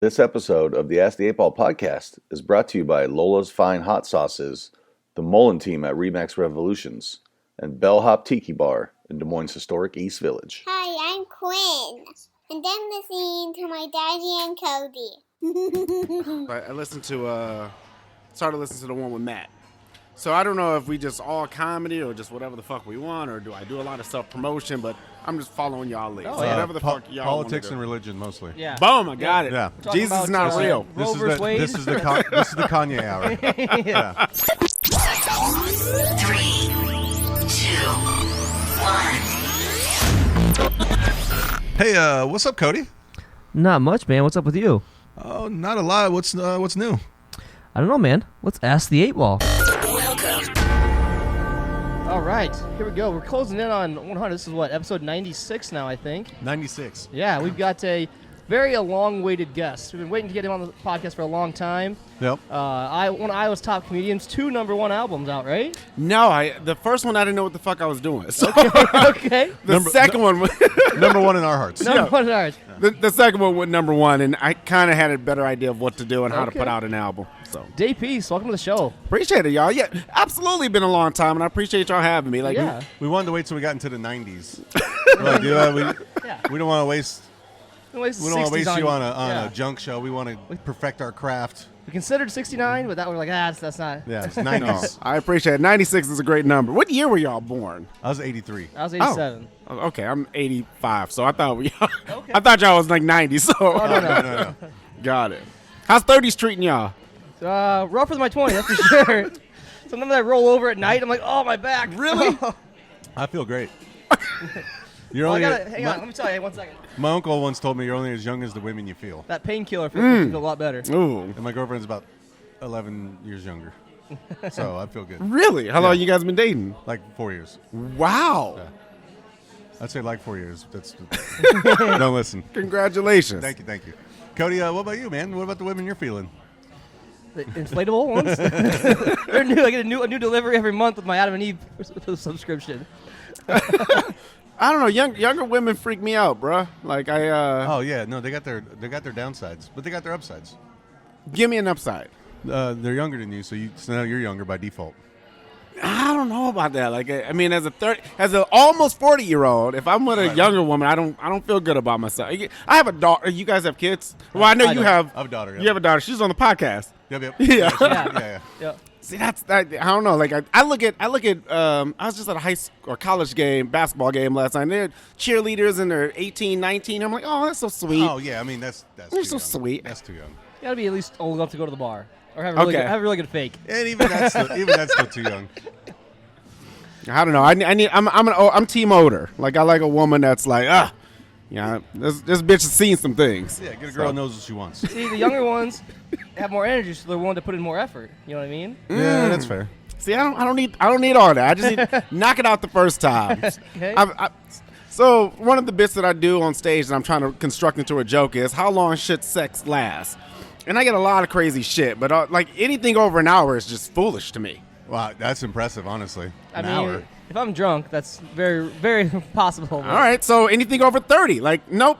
This episode of the Ask the 8 Ball podcast is brought to you by Lola's Fine Hot Sauces, the Mullin Team at ReMax Revolutions, and Bellhop Tiki Bar in Des Moines' historic East Village. Hi, I'm Quinn, and I'm listening to my daddy and Cody. I started listening to the one with Matt. So I don't know if we just all comedy or just whatever the fuck we want, or do I do a lot of self-promotion, but I'm just following y'all lead. So whatever the fuck y'all politics and religion mostly. Yeah. Boom, I got it. Yeah. Jesus is not real. This is the Kanye hour. Yeah. 3, 2, 1. Hey, what's up, Cody? Not much, man. What's up with you? Oh, not a lot. What's new? I don't know, man. Let's ask the 8 Ball. All right, here we go. We're closing in on 100. This is what, episode 96 now, I think. 96. Yeah, we've got a very long-awaited guest. We've been waiting to get him on the podcast for a long time. Yep. One of Iowa's top comedians, 2 #1 albums out, right? No, the first one I didn't know what the fuck I was doing. So Okay. the second one was Number one in our hearts. #1 in ours. the second one went #1, and I kind of had a better idea of what to do and how to Okay. put out an album. So Day Peace, welcome to the show. appreciate it, y'all. Yeah, absolutely been a long time, and I appreciate y'all having me. Like, Yeah. We wanted to wait till we got into the 90s. Like, we don't want to waste. We don't want to waste you on a junk show. We want to perfect our craft. We considered 69, but that we're like, that's not. Yeah, it's no, 90s. I appreciate it. 96 is a great number. What year were y'all born? I was 83. I was 87. Oh, okay, I'm 85, so I thought Okay. I thought y'all was like 90. So Oh, no. got it. How's 30s treating y'all? Rougher than my 20, that's for sure. Sometimes I roll over at night. I'm like, oh, my back. Really? I feel great. You're Well, only. hang on, let me tell you, 1 second. My uncle once told me you're only as young as the women you feel. That painkiller feels makes me feel a lot better. Ooh, And my girlfriend's about 11 years younger. So I feel good. really? How long you guys been dating? Like 4 years. Wow. Yeah. I'd say like 4 years. Don't listen. Congratulations. Thank you. Cody, what about you, man? What about the women you're feeling? The inflatable ones? They're new. I get a new delivery every month with my Adam and Eve subscription. I don't know. Younger women freak me out, bruh. Like Oh yeah, no, they got their downsides, but they got their upsides. give me an upside. They're younger than you, so now you're younger by default. I don't know about that. Like, I mean, as an almost 40-year-old, if I'm with a younger woman, I don't feel good about myself. I have a daughter. You guys have kids? Well, I know you have. I have a daughter. Yep. You have a daughter. She's on the podcast. Yep. Yeah. Yeah. Yeah. See, that's I don't know. Like, I look at. I was just at a high school or college basketball game last night. And they're cheerleaders and they're 18, 19. I'm like, oh, that's so sweet. Oh yeah, I mean that's They're too so young. sweet. That's too young. You gotta be at least old enough to go to the bar. Or have a really good fake. And even that's still too young. I don't know. I'm team older. Like, I like a woman that's like, this bitch has seen some things. Yeah, get a girl who knows what she wants. See, the younger ones have more energy, so they're willing to put in more effort. You know what I mean? Yeah, that's fair. See, I don't need all that. I just need knock it out the first time. Okay. So one of the bits that I do on stage that I'm trying to construct into a joke is how long should sex last? And I get a lot of crazy shit, but like anything over an hour is just foolish to me. Wow, that's impressive, honestly. I An mean, hour. if I'm drunk, that's very, very possible. All right, so anything over 30, like, nope,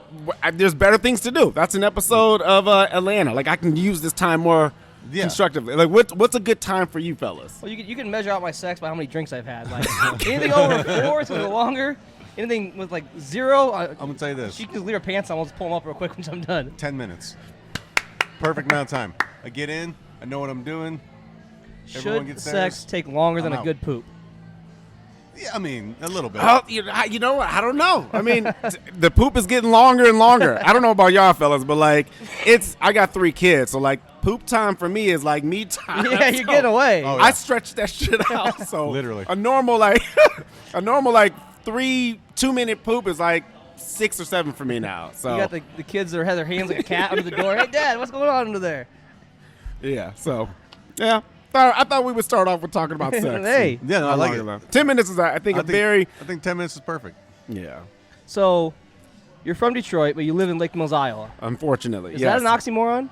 there's better things to do. That's an episode of Atlanta. Like, I can use this time more constructively. Like, what's a good time for you fellas? Well, you can measure out my sex by how many drinks I've had. Like anything over 4 is a little longer. Anything with like 0, I'm gonna tell you this: she can just leave her pants on. I'll just pull them up real quick once I'm done. 10 minutes, perfect amount of time. I get in, I know what I'm doing. Everyone Should gets sex theirs. take longer than I'm a out. good poop? Yeah, I mean a little bit. Oh, you know what? I don't know. I mean, the poop is getting longer and longer. I don't know about y'all fellas, but like, I got 3 kids, so like poop time for me is like me time. Yeah, you're So getting away. Oh, yeah. I stretch that shit out. So Literally. a normal 3 2-minute poop is like 6 or 7 for me now. So You got the kids that have their hands like a cat under the door. Hey, Dad, what's going on under there? yeah. So yeah. I thought we would start off with talking about sex. Hey. Yeah, no, I like it. 10 minutes is, I think, very. I think 10 minutes is perfect. Yeah. So, you're from Detroit, but you live in Lake Mills, Iowa. Unfortunately, Is yes. that an oxymoron?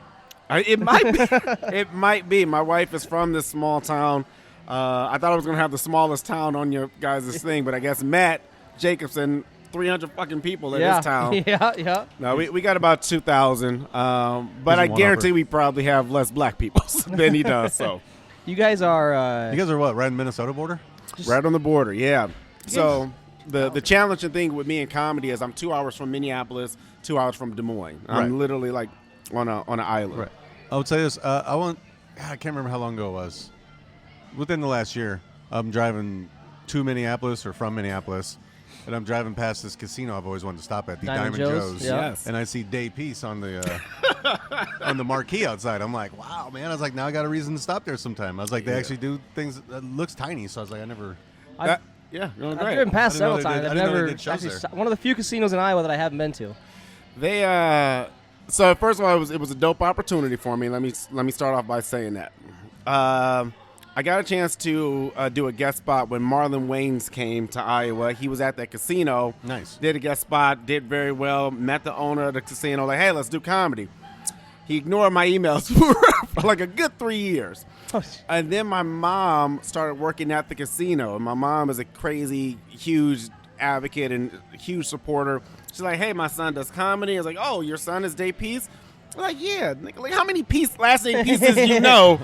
It might be. It might be. My wife is from this small town. I thought I was going to have the smallest town on your guys' thing, but I guess Matt Jacobson 300 fucking people in this town. Yeah. No, we got about 2,000. But I guarantee we probably have less black people than he does. So you guys are. You guys are what? Right in Minnesota border? Right on the border, yeah. So the challenging thing with me in comedy is I'm 2 hours from Minneapolis, 2 hours from Des Moines. I'm literally like on an island. Right. I would say this. I can't remember how long ago it was. Within the last year, I'm driving to Minneapolis or from Minneapolis, and I'm driving past this casino I've always wanted to stop at, the Diamond Joe's. Yeah. Yes. And I see Day Peace on the on the marquee outside. I'm like, wow, man. I was like, now I got a reason to stop there sometime. I was like, they actually do things that looks tiny. So I was like, I've great. driven past I didn't know several they times. did- I I've didn't know they never did shows actually there. one of the few casinos in Iowa that I haven't been to. They so first of all, it was a dope opportunity for me. Let me start off by saying that. I got a chance to do a guest spot when Marlon Wayans came to Iowa. He was at that casino. Nice. Did a guest spot, did very well. Met the owner of the casino, like, hey, let's do comedy. He ignored my emails for like a good 3 years. And then my mom started working at the casino. And my mom is a crazy, huge advocate and huge supporter. She's like, hey, my son does comedy. I was like, oh, your son is Day Peace? I'm like, yeah. Like, how many last name pieces you know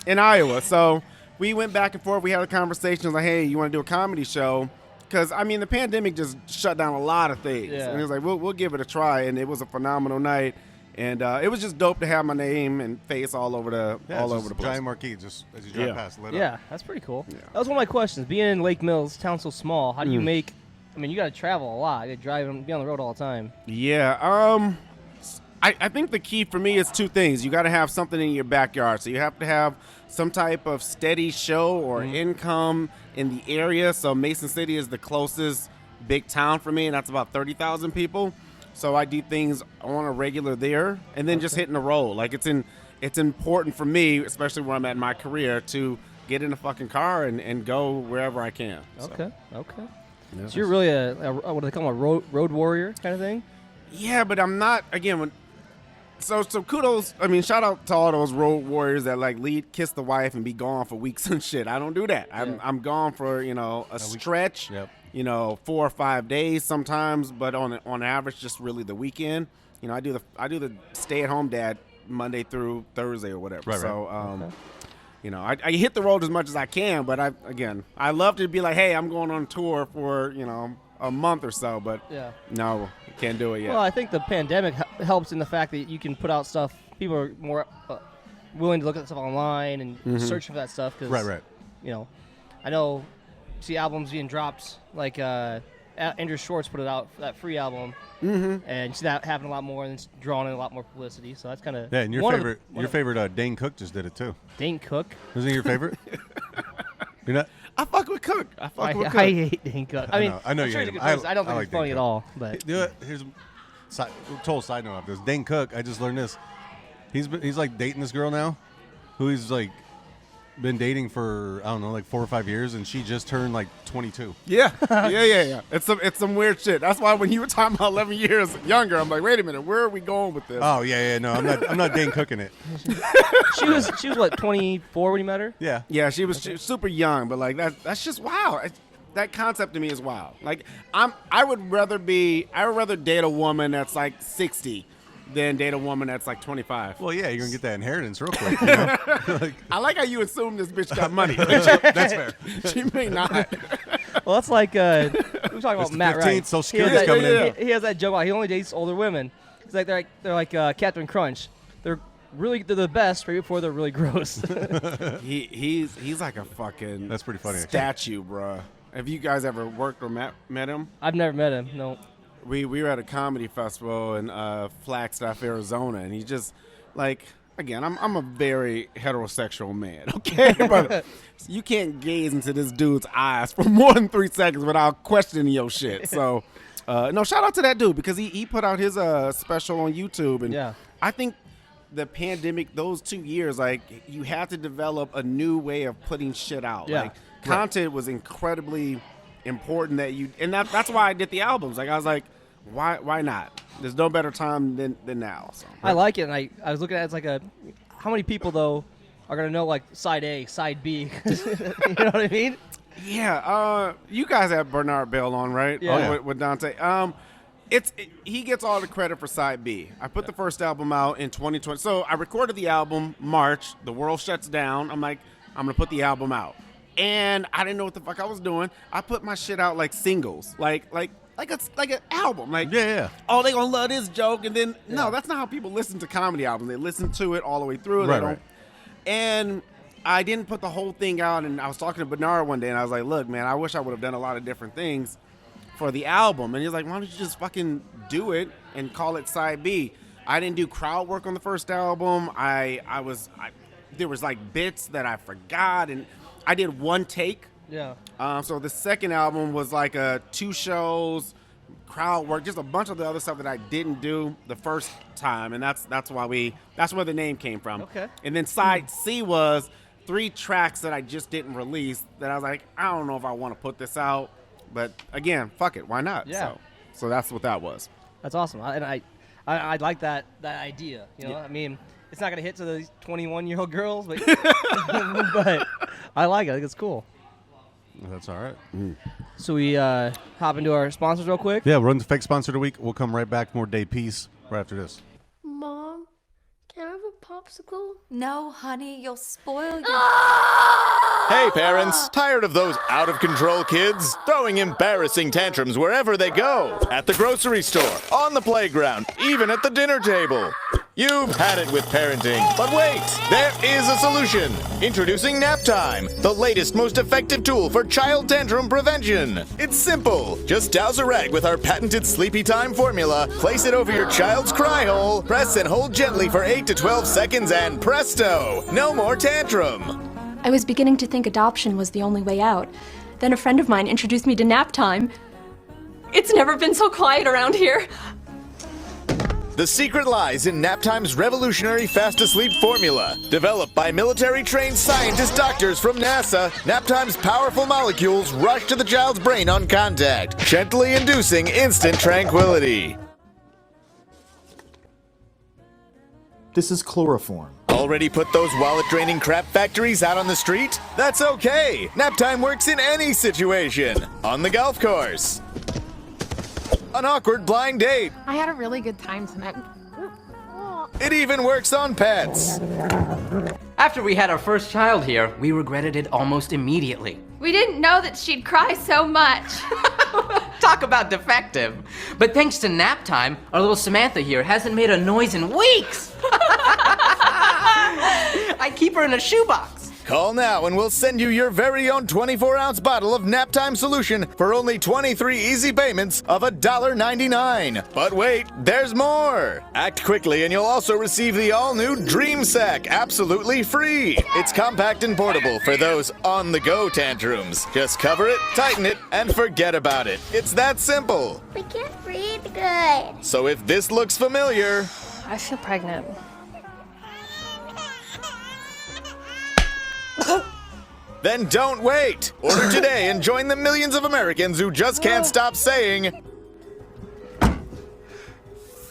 in Iowa? So we went back and forth. We had a conversation. I was like, hey, you want to do a comedy show? Because, I mean, the pandemic just shut down a lot of things. Yeah. And he was like, we'll give it a try. And it was a phenomenal night. And it was just dope to have my name and face all over the place. Giant marquee, just as you drive past, lit up. That's pretty cool. Yeah. That was one of my questions. Being in Lake Mills, town so small, how do you make? I mean, you got to travel a lot. You got to drive and be on the road all the time. Yeah. I think the key for me is two things. You got to have something in your backyard. So you have to have some type of steady show or income in the area. So Mason City is the closest big town for me, and that's about 30,000 people. So I do things on a regular there, and then just hitting the road. Like it's important for me, especially where I'm at in my career, to get in a fucking car and go wherever I can. Okay. Yeah. So you're really a what do they call them, a road warrior kind of thing? Yeah, but I'm not. Again, so kudos. I mean, shout out to all those road warriors that like kiss the wife and be gone for weeks and shit. I don't do that. I'm gone for a stretch. Yep. 4 or 5 days sometimes, but on average, just really the weekend. I do the stay-at-home dad Monday through Thursday or whatever. Right. So I hit the road as much as I can, but I love to be like, hey, I'm going on tour for a month or so, but no, can't do it yet. Well, I think the pandemic helps in the fact that you can put out stuff. People are more willing to look at stuff online and search for that stuff. Cause, Right. I know, see albums being dropped, like Andrew Schwartz put it out, that free album, and you see that happen a lot more, and it's drawing in a lot more publicity. So that's kind of Yeah, and your favorite Dane Cook just did it too. Dane Cook. Isn't he your favorite? You're not. I fuck with Cook. I hate Dane Cook. I mean, I know I'm you sure hate he's a him. good person. I don't think like he's funny Dane at Cook. all. But Here's a total side note of this. Dane Cook, I just learned this. He's like dating this girl now, who he's like been dating for, I don't know, like 4 or 5 years, and she just turned like 22. Yeah. It's some weird shit. That's why when you were talking about 11 years younger, I'm like, wait a minute, where are we going with this? Oh yeah, no, I'm not Dane Cooking it. she was what, 24 when you met her? Yeah. Yeah, she was super young, but like that's just wow. That concept to me is wild. Like I would rather date a woman that's like 60 than date a woman that's like 25. Well, yeah, you're gonna get that inheritance real quick. You know? I like how you assume this bitch got money. That's fair. She may not. Well, that's like we were talking about Matt 15th, Wright. Social Security's coming in. He has that joke about he only dates older women. It's like they're like Captain Crunch. They're the best right before they're really gross. He's like a fucking That's pretty funny. statue, bruh. Have you guys ever worked or met him? I've never met him. No. We were at a comedy festival in Flagstaff, Arizona, and he just like, again, I'm a very heterosexual man, okay? But you can't gaze into this dude's eyes for more than 3 seconds without questioning your shit. So, no, shout out to that dude because he put out his special on YouTube, and I think the pandemic, those 2 years, like you have to develop a new way of putting shit out. Yeah. Like content was incredibly important and that's why I did the albums. Like I was like, why not? There's no better time than now. So. I like it, and I was looking at it as like how many people though are gonna know like side A, side B? You know what I mean? Yeah, you guys have Bernard Bell on, right? Yeah. With Dante. He gets all the credit for side B. I put the first album out in 2020. So I recorded the album March. The world shuts down. I'm like, I'm gonna put the album out, and I didn't know what the fuck I was doing. I put my shit out like singles, like an album. Like, Yeah. oh, they gonna love this joke, and then no, that's not how people listen to comedy albums. They listen to it all the way through. They Right, don't- right. And I didn't put the whole thing out, and I was talking to Bernard one day, and I was like, look, man, I wish I would have done a lot of different things for the album. And he's like, why don't you just fucking do it and call it side B? I didn't do crowd work on the first album. There was like bits that I forgot, and I did one take. Yeah. So the second album was like 2 shows, crowd work, just a bunch of the other stuff that I didn't do the first time, and that's where the name came from. Okay. And then side C was 3 tracks that I just didn't release that I was like, I don't know if I want to put this out, but again, fuck it, why not? Yeah. So that's what that was. That's awesome. I like that idea. You know, I mean, it's not gonna hit to these 21-year-old girls, but but I like it. I think it's cool. That's all right. So we hop into our sponsors real quick. Yeah, run the fake sponsor of the week. We'll come right back. More Day Peace right after this. Mom, can I have a popsicle? No, honey, you'll spoil your... Hey parents, tired of those out-of-control kids? Throwing embarrassing tantrums wherever they go. At the grocery store, on the playground, even at the dinner table. You've had it with parenting, but wait, there is a solution. Introducing Nap Time, the latest, most effective tool for child tantrum prevention. It's simple. Just douse a rag with our patented Sleepy Time formula, place it over your child's cry hole, press and hold gently for 8 to 12 seconds, and presto, no more tantrum. I was beginning to think adoption was the only way out. Then a friend of mine introduced me to Nap Time. It's never been so quiet around here. The secret lies in Naptime's revolutionary fast-to-sleep formula. Developed by military-trained scientist doctors from NASA, Naptime's powerful molecules rush to the child's brain on contact, gently inducing instant tranquility. This is chloroform. Already put those wallet-draining crap factories out on the street? That's okay! Naptime works in any situation. On the golf course. An awkward blind date. I had a really good time tonight. It even works on pets. After we had our first child here, we regretted it almost immediately. We didn't know that she'd cry so much. Talk about defective. But thanks to Nap Time, our little Samantha here hasn't made a noise in weeks. I keep her in a shoebox. Call now and we'll send you your very own 24-ounce bottle of Naptime solution for only 23 easy payments of $1.99. But wait, there's more! Act quickly and you'll also receive the all-new Dream Sack absolutely free. It's compact and portable for those on-the-go tantrums. Just cover it, tighten it, and forget about it. It's that simple. We can't breathe good. So if this looks familiar, I feel pregnant. then don't wait. Order today and join the millions of Americans who just can't stop saying,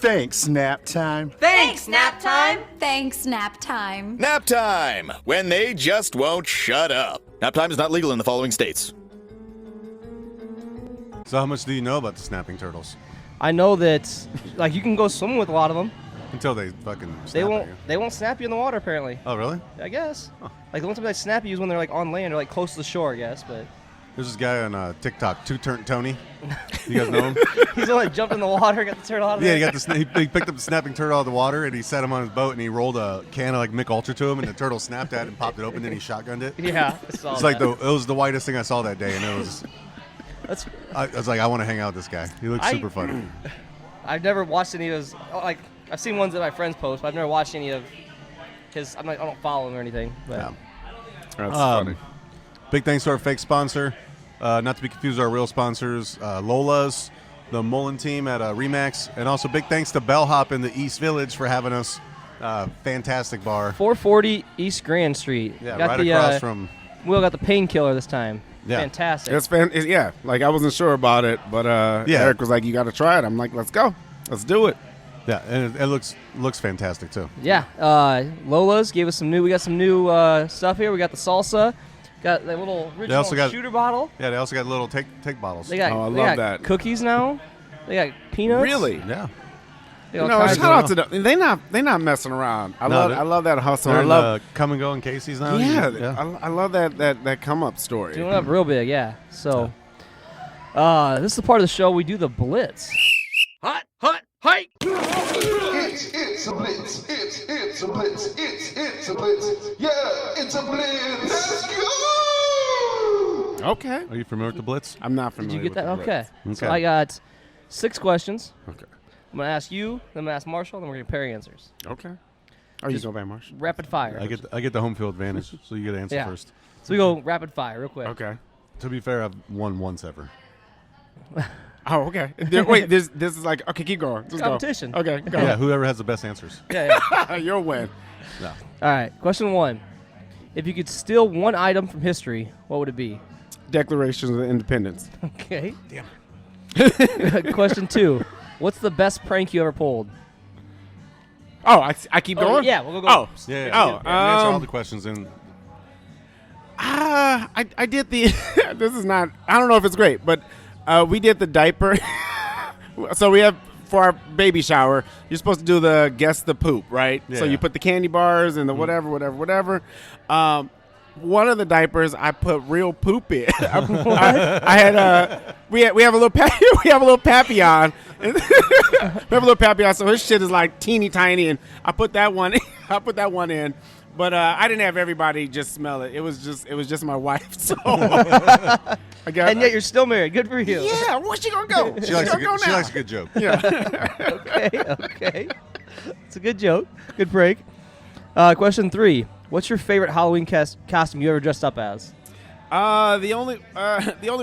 Thanks, Nap Time. Thanks, Nap Time. Thanks, Nap Time. Nap Time, when they just won't shut up. Nap Time is not legal in the following states. So how much do you know about the snapping turtles? I know that like you can go swimming with a lot of them. Until they fucking snap They at won't. you. They won't snap you in the water apparently. Oh, really? I guess. Like the only time they snap you is when they're like on land or like close to the shore. I guess, but There's this guy on TikTok, Two-Turn Tony. You guys know him? he's the one that jumped in the water, got the turtle out of Yeah, there. he picked up the snapping turtle out of the water and he set him on his boat and he rolled a can of like Mick Ultra to him and the turtle snapped at it and popped it open and he shotgunned it. Yeah, I saw It's that. like it was the whitest thing I saw that day and it was. That's. I was like, I want to hang out with this guy. He looks super funny. I've never watched any of his. Like I've seen ones that my friends post, but I've never watched any of his. I don't follow him or anything. But Yeah. That's funny. Big thanks to our fake sponsor, not to be confused with our real sponsors, Lola's, the Mullin Team at ReMax, and also big thanks to Bellhop in the East Village for having us. Fantastic bar. 440 East Grand Street. Yeah, got right the, across from. Will got the painkiller this time. Yeah. Fantastic. Yeah, like I wasn't sure about it, but Yeah. Eric was like, "You got to try it." I'm like, "Let's go, let's do it." Yeah, and it looks fantastic too. Yeah, Lola's gave us some new. We got some new stuff here. We got the salsa. Got that little They also original got shooter bottle. Yeah, they also got little take bottles. They got, Oh, I they love got that. cookies now. They got peanuts. Really? Yeah. They You got know, all shout kinds out of- to them. They not messing around. I No, love that hustle. They're I in, love Come and Go in Casey's now. yeah. I love that come up story. Doing up real big, yeah. So, this is the part of the show we do the blitz. Hot, hike! It's a blitz. It's a blitz. It's a blitz. Yeah, it's a blitz. Let's go. Okay. Are you familiar with the Blitz? I'm not Did familiar. you get that? with the Okay. Blitz. So I got 6 questions. Okay. I'm gonna ask you, then I'm gonna ask Marshall, then we're gonna pair answers. Okay. Oh, you go by Marsh. Rapid fire. I get the home field advantage, so you get to answer Yeah. first. So we go rapid fire, real quick. Okay. To be fair, I've won once ever. Oh, okay. Wait, this is like okay. Keep going. Just Competition. Go. Okay, go. Yeah, whoever has the best answers. Yeah. You'll win. No. All right. Question 1: If you could steal one item from history, what would it be? Declarations of Independence. Okay. Damn. Question 2: What's the best prank you ever pulled? Oh, I keep going. Yeah, we'll go. Oh, Yeah. Oh, You answer all the questions and I did the. This is not. I don't know if it's great, but we did the diaper. So we have for our baby shower. You're supposed to do the guess the poop, right? So Yeah. you put the candy bars and the whatever. One of the diapers I put real poop in. I had we have a little we have a little papillon. We have a little papillon, so his shit is like teeny tiny, and I put that one in. But I didn't have everybody just smell it. It was just my wife. So I got. And yet you're still married. Good for you. Yeah, where's she gonna go? she likes gonna go she now. likes a good joke. Yeah. Okay. It's a good joke. Good break. Question 3: What's your favorite Halloween costume you ever dressed up as? The only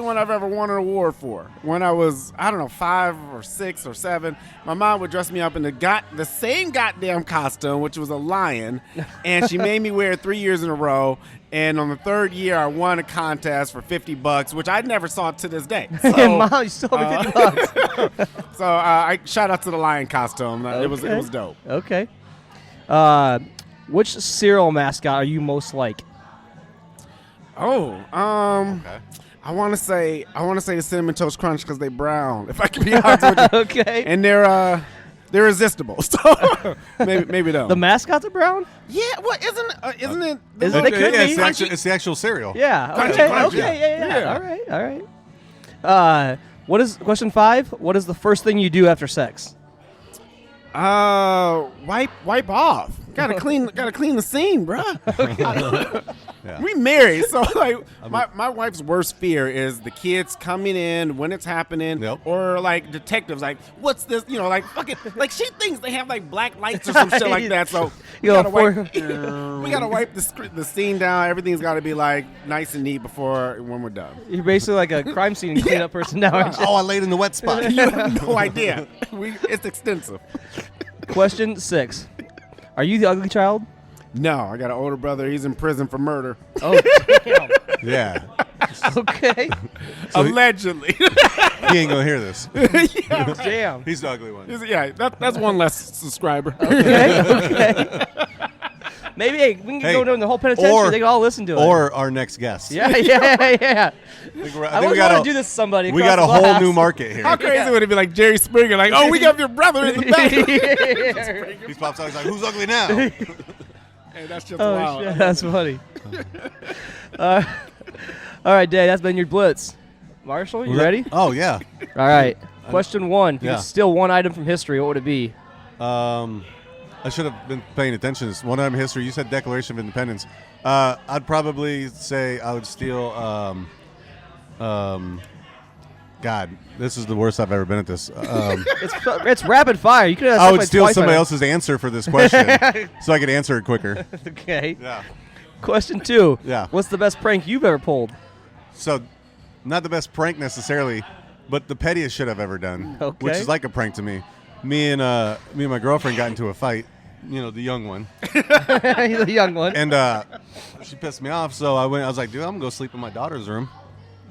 one I've ever won an award for. When I was, I don't know, 5 or 6 or 7, my mom would dress me up in the same goddamn costume, which was a lion, and she made me wear it 3 years in a row. And on the 3rd year, I won a contest for $50, which I never saw to this day. So, Mom, you still owe me $50. so I shout out to the lion costume. It was dope. Okay. Which cereal mascot are you most like? Oh, Okay. I want to say the Cinnamon Toast Crunch because they brown. If I can be honest with you. Okay. And they're irresistible. So maybe them. The mascots are brown? Yeah. What isn't it? Is it? They could be. It's the actual cereal. Yeah. Crunchy, Okay. crunchy, Okay. yeah. Yeah. All right. What is question 5? What is the first thing you do after sex? Wipe off. Gotta clean the scene, bruh. Yeah. We married, so like my wife's worst fear is the kids coming in when it's happening, Yep. or like detectives like, what's this? You know, like fucking like she thinks they have like black lights or some shit like that. So we gotta wipe the scene down. Everything's got to be like nice and neat when we're done. You're basically like a crime scene cleanup person now. aren't you? Oh, I laid in the wet spot. You have no idea. It's extensive. Question 6: Are you the ugly child? No, I got an older brother. He's in prison for murder. Oh, damn. Yeah. Okay. Allegedly. He ain't gonna hear this. Yeah. Damn. He's the ugly one. Yeah, that's one less subscriber. Okay. Maybe we can go down the whole penitentiary. They can all listen to it. Or our next guest. Yeah. I I want to do this to somebody. We got a across the whole glass. new market here. How crazy would it be like Jerry Springer? Like, oh, we got your brother in the back. He pops out. He's like, "Who's ugly now?" Hey, that's just Oh, wild. shit, that's funny. All right, Dave, that's been your blitz. Marshall, you ready? Oh yeah. All right. Question 1: If you Yeah. could steal one item from history, what would it be? I should have been paying attention. It's one item in history. You said Declaration of Independence. I'd probably say I would steal. God, this is the worst I've ever been at this. It's rapid fire. You could have. I would steal somebody else's answer for this question so I could answer it quicker. Okay. Yeah. Question 2: Yeah. What's the best prank you've ever pulled? So, not the best prank necessarily, but the pettiest shit I've ever done, Okay. which is like a prank to me. Me and my girlfriend got into a fight. You know, the young one. The young one. And she pissed me off, so I was like, dude, I'm going to go sleep in my daughter's room.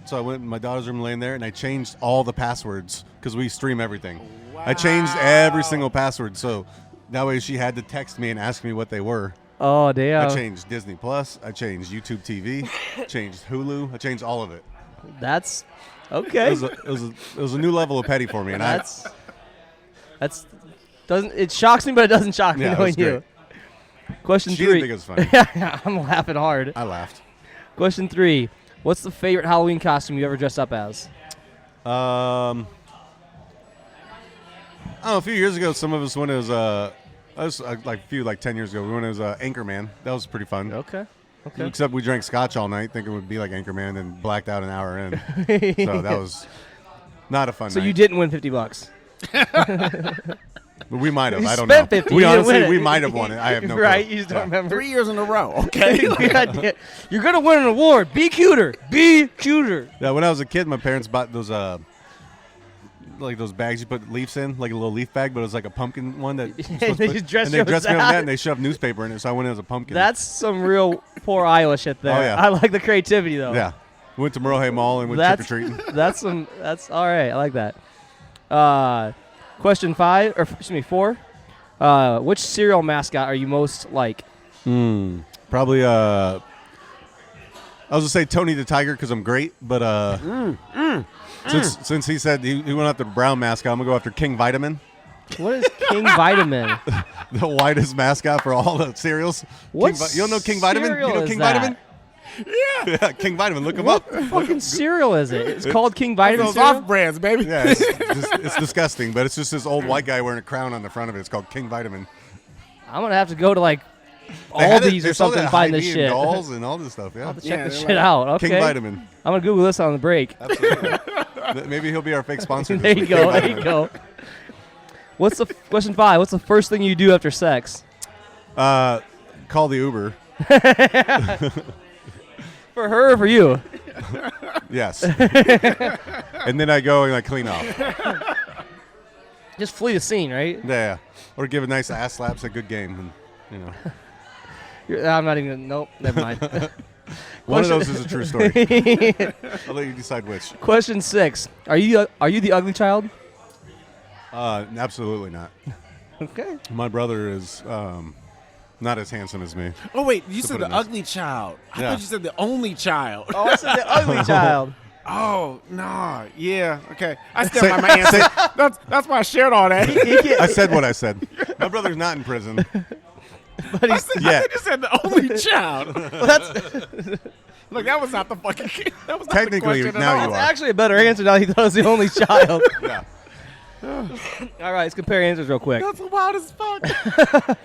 So I went in my daughter's room, laying there, and I changed all the passwords because we stream everything. Wow. I changed every single password, so that way she had to text me and ask me what they were. Oh, damn. I changed Disney Plus. I changed YouTube TV. Changed Hulu. I changed all of it. That's okay. It was a new level of petty for me, and that's doesn't it shocks me, but it doesn't shock me Yeah, it knowing was you. great. Question She 3. didn't think it was funny. Yeah, I'm laughing hard. I laughed. Question 3. What's the favorite Halloween costume you ever dressed up as? I don't know. A few years ago, some of us went as like 10 years ago, we went as Anchorman. That was pretty fun. Okay. Except we drank scotch all night, thinking it would be like Anchorman, and blacked out an hour in. So that was not a fun So night. you didn't win $50. But we might have. You I don't spent know. 50, We you didn't honestly, win it. we might have won it. I have no Right, clue. you just don't remember. 3 years in a row. Okay. You're gonna win an award. Be cuter. Be cuter. Yeah, when I was a kid, my parents bought those like those bags you put leaves in, like a little leaf bag, but it was like a pumpkin one that They just dress and you they dressed as me up in that? that, and they shoved newspaper in it, so I went as a pumpkin. That's some real poor Iowa shit there. Oh, yeah. I like the creativity though. Yeah. We went to Merle Mall and went trick-or-treating. That's all right. I like that. Question 5, or excuse me, 4. Which cereal mascot are you most like? Probably I was gonna say Tony the Tiger because I'm great, but since he said he went after brown mascot, I'm gonna go after King Vitamin. What is King Vitamin? The whitest mascot for all the cereals. What You don't know King Vitamin? You cereal know is King that? Vitamin? Yeah, King Vitamin. Look him up. What fucking cereal is it? It's called King Vitamin Those cereal? off brands, baby. Yeah, it's disgusting, but it's just this old white guy wearing a crown on the front of it. It's called King Vitamin. I'm gonna have to go to like They had it- Aldi's they or sold it something at and find Hy-Vee this and shit. Dolls and all this stuff. Yeah, I'll have to check this shit out. Okay. King Vitamin. I'm gonna Google this on the break. Maybe he'll be our fake sponsor. There this you week. go. King There Vitamin. you go. What's the question 5? What's the first thing you do after sex? Call the Uber. For her or for you? Yes. And then I go and I clean off. Just flee the scene, right? Yeah. Or give a nice ass slaps a good game. And, I'm not even. Nope. Never mind. One of those is a true story. I'll let you decide which. Question 6. Are you the ugly child? Absolutely not. Okay. My brother is not as handsome as me. Oh, wait. You To said put the it nice. ugly child. I Yeah. thought you said the only child. Oh, I said the ugly child. Oh, nah. Yeah. Okay. I stand by my answer. That's why I shared all that. I said what I said. My brother's not in prison. But he's Yeah. I just said the only child. well, that's Look, that was not the fucking. That was not Technically, the question now at all. you that's are. actually a better answer now that he thought I was the only child. Yeah. All right, let's compare answers real quick. That's wild as fuck.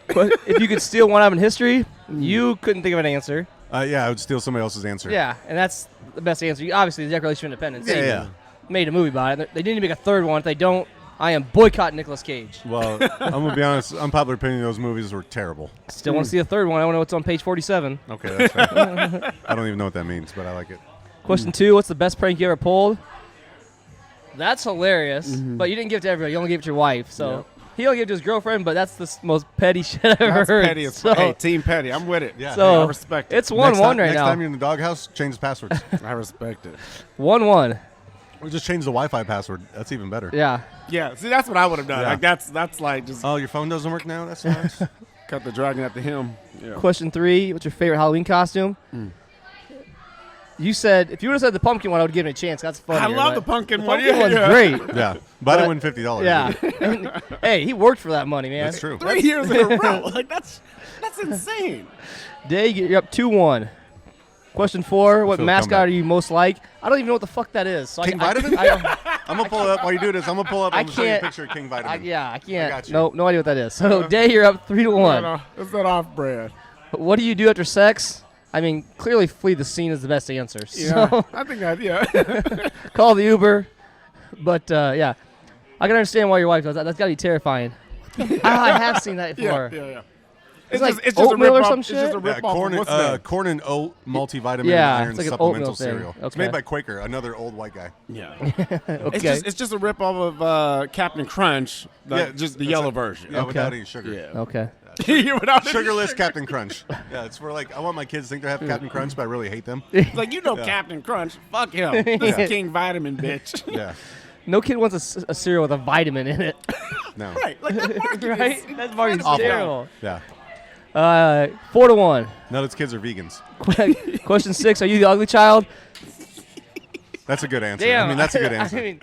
If you could steal one item in history, you couldn't think of an answer. Yeah, I would steal somebody else's answer. Yeah, and that's the best answer. Obviously, the Declaration of Independence. Yeah, They yeah. made a movie about it. They didn't make a third one. If they don't, I am boycotting Nicolas Cage. Well, I'm going to be honest. Unpopular opinion, those movies were terrible. Still want to see a third one. I want to know what's on page 47. Okay, that's fair. I don't even know what that means, but I like it. Question 2, what's the best prank you ever pulled? That's hilarious, but you didn't give it to everybody. You only gave it to your wife. So he only gave it to his girlfriend, but that's the most petty shit I've ever That's heard. petty as So- Hey, Team Petty. I'm with it. Yeah. So I respect it. it's 1-1 right next now. time you're in the doghouse, change the passwords. I respect it. 1-1. Or just change the Wi-Fi password. That's even better. Yeah. Yeah. See, that's what I would have done. Yeah. Like that's like just Oh, your phone doesn't work now? That's nice. cut the dragon at the hem. Yeah. Question 3, what's your favorite Halloween costume? You said, if you would have said the pumpkin one, I would give it a chance. That's funny. I love the pumpkin one. pumpkin Yeah, one's yeah. great. Yeah. But I didn't win $50. Yeah. And, hey, he worked for that money, man. That's true. 3 years in a row. Like that's insane. Day, you're up 2-1. Question 4, what Phil, mascot come back. are you most like? I don't even know what the fuck that is. So King I Vitamin? I I'm going to pull it up while you do this. I'm going to pull up I and show you a can't- picture of King Vitamin. I can't. got you. No idea what that is. So, Day, you're up 3-1. No, it's not off brand. What do you do after sex? I mean, clearly flee the scene is the best answer. Yeah. So, I think that. Yeah. call the Uber. But, yeah. I can understand why your wife does that. That's got to be terrifying. I have seen that before. Yeah. It's like just a oatmeal or rip-off- some It's just a shit? rip off. corn and oat multivitamin Yeah, iron it's like an supplemental oatmeal thing. cereal. It's Okay. made by Quaker, another old white guy. Yeah. Okay. It's just a rip off of Captain Crunch. Just the it's yellow a- version. Yeah, without any sugar. Yeah. Okay. Without any Sugarless sugar. Captain Crunch. Yeah, it's for like I want my kids to think they have Captain Crunch, but I really hate them. Like Captain Crunch. Fuck him. This is King Vitamin, bitch. Yeah. No kid wants a cereal with a vitamin in it. No. Right. Like that marketing is Right? That marketing's Awful. terrible. Yeah. 4-1. None of its kids are vegans. Question 6: Are you the ugly child? That's a good answer. Damn. I mean, that's a good answer. I mean,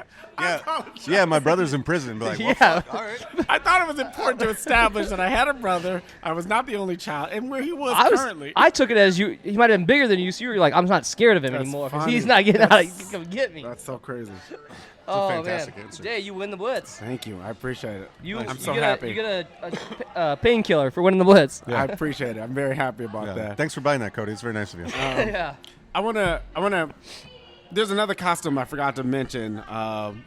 yeah, my brother's in prison. Be like, well, Yeah. fuck, all right. I thought it was important to establish that I had a brother. I was not the only child, and where he was currently. I took it as he might have been bigger than you, so you were like, I'm not scared of him That's anymore because funny. he's not getting out to come get me. That's so crazy. Oh fantastic man, answer. Jay, you win the blitz. Thank you. I appreciate it. I'm so get happy. You get a painkiller for winning the blitz. I appreciate it. I'm very happy about Yeah. that. Thanks for buying that, Cody. It's very nice of you. Yeah. I wanna. There's another costume I forgot to mention.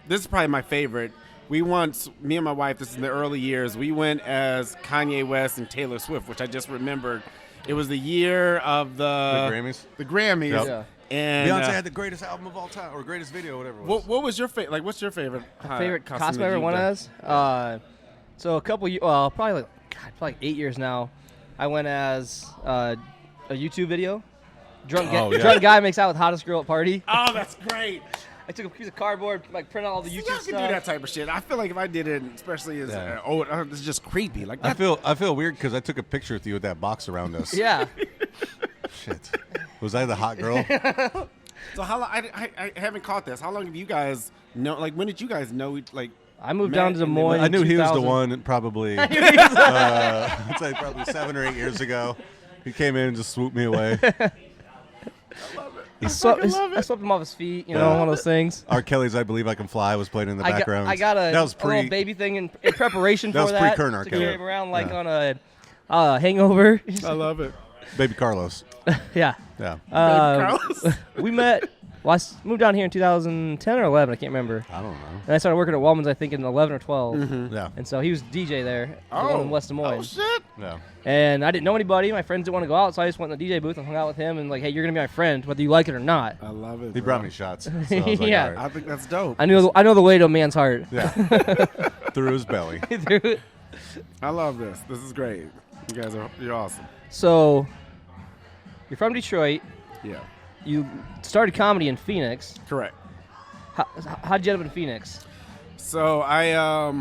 This is probably my favorite. Me and my wife, this is in the early years, we went as Kanye West and Taylor Swift, which I just remembered. It was the year of the Grammys. The Grammys. Yep. Yeah. And Beyonce had the greatest album of all time, or greatest video, whatever it was. what was your favorite? Like, what's your favorite? Favorite costume that I ever you've won done? as? So a couple, probably like 8 years now. I went as a YouTube video. Drunk guy makes out with hottest girl at party. Oh, that's great. I took a piece of cardboard, like print out all the See, YouTube y'all stuff. can do that type of shit. I feel like if I did it, especially as it's just creepy. Like I that. feel weird because I took a picture with you with that box around us. Yeah. Shit. Was I the hot girl? So how long? I haven't caught this. How long have you guys know? Like, when did you guys know? Like, I moved down to Des met and Moines. I knew he was the 2000. one probably. I'd say probably 7 or 8 years ago. He came in and just swooped me away. I swept him off his feet, one of those things. R. Kelly's "I Believe I Can Fly" was playing in the background. I got that was a little baby thing in preparation that for was that. pre-Kern R. To Kelly. carry him around like Yeah. on a hangover. I love it. Baby Carlos. Yeah. Yeah. We met. Well, I moved down here in 2010 or 11. I can't remember. I don't know. And I started working at Wellman's, I think, in 11 or 12. Mm-hmm. Yeah. And so he was DJ there, the one in West Des Moines. Oh shit. Yeah. And I didn't know anybody. My friends didn't want to go out, so I just went in the DJ booth and hung out with him. And like, hey, you're gonna be my friend, whether you like it or not. I love it. He bro. brought me shots. So I was like, Yeah. all right. I think that's dope. I know the way to a man's heart. Yeah. Through his belly. I love this. This is great. You guys you're awesome. So, you're from Detroit. Yeah. You started comedy in Phoenix. Correct. How'd you end up in Phoenix? So I,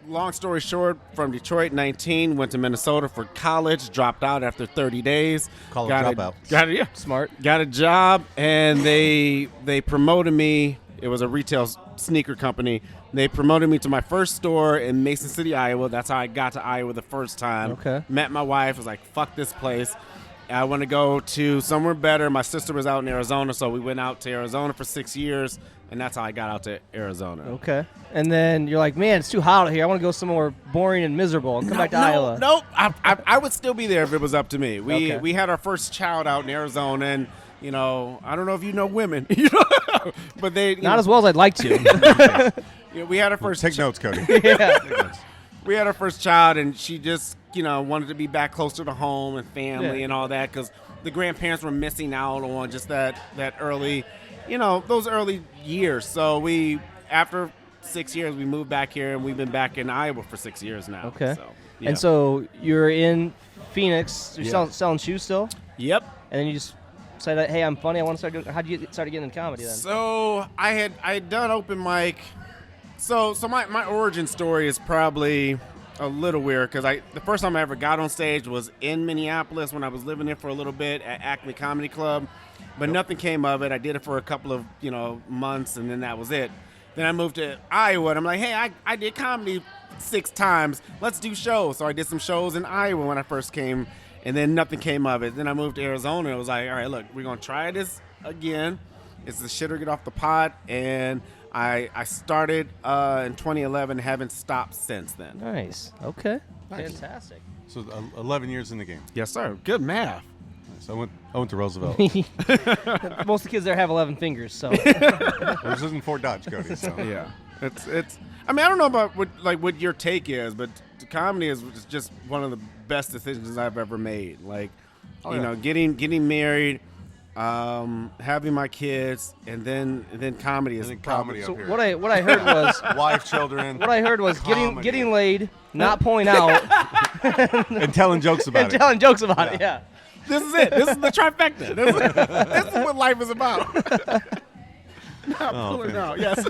long story short, from Detroit, 19, went to Minnesota for college, dropped out after 30 days. College dropout. Got it. Smart. Got a job, and they promoted me. It was a retail sneaker company. They promoted me to my first store in Mason City, Iowa. That's how I got to Iowa the first time. Okay. Met my wife. Was like, fuck this place. I want to go to somewhere better. My sister was out in Arizona, so we went out to Arizona for 6 years, and that's how I got out to Arizona. Okay. And then you're like, man, it's too hot out here. I want to go somewhere boring and miserable and come back to Iowa. Nope. I would still be there if it was up to me. Okay. We had our first child out in Arizona, and I don't know if you know women, but they Not as well as I'd like to. we had our first. Take notes, Cody. Yeah. Take notes. We had our first child, and she just wanted to be back closer to home and family and all that, because the grandparents were missing out on just that early, those early years. So after 6 years, we moved back here, and we've been back in Iowa for 6 years now. Okay. So, yeah. And so you're in Phoenix. You're selling shoes still? Yep. And then you just said, hey, I'm funny. I want to start doing. How'd you start getting into comedy then? So I had done open mic. So my origin story is probably a little weird, because the first time I ever got on stage was in Minneapolis when I was living there for a little bit at Acme Comedy Club, but nothing came of it. I did it for a couple of months, and then that was it. Then I moved to Iowa, and I'm like, hey, I did comedy 6 times. Let's do shows. So I did some shows in Iowa when I first came, and then nothing came of it. Then I moved to Arizona, and it was like, all right, look, we're gonna try this again. It's the shit or get off the pot, and I started in 2011, haven't stopped since then. Nice. Okay. Nice. Fantastic. So 11 years in the game. Yes, sir. Good math. Nice. I went to Roosevelt. Most of the kids there have 11 fingers, so. This isn't Fort Dodge, Cody. So. Yeah. It's. I mean, I don't know about what your take is, but comedy is just one of the best decisions I've ever made. Like, getting married, having my kids, and then comedy is comedy. So up here. what I heard was wife, children. What I heard was comedy. getting laid, not pulling out, and telling jokes about it. Telling jokes about it. Yeah. This is it. This is the trifecta. This is what life is about. Not pulling out. Yes.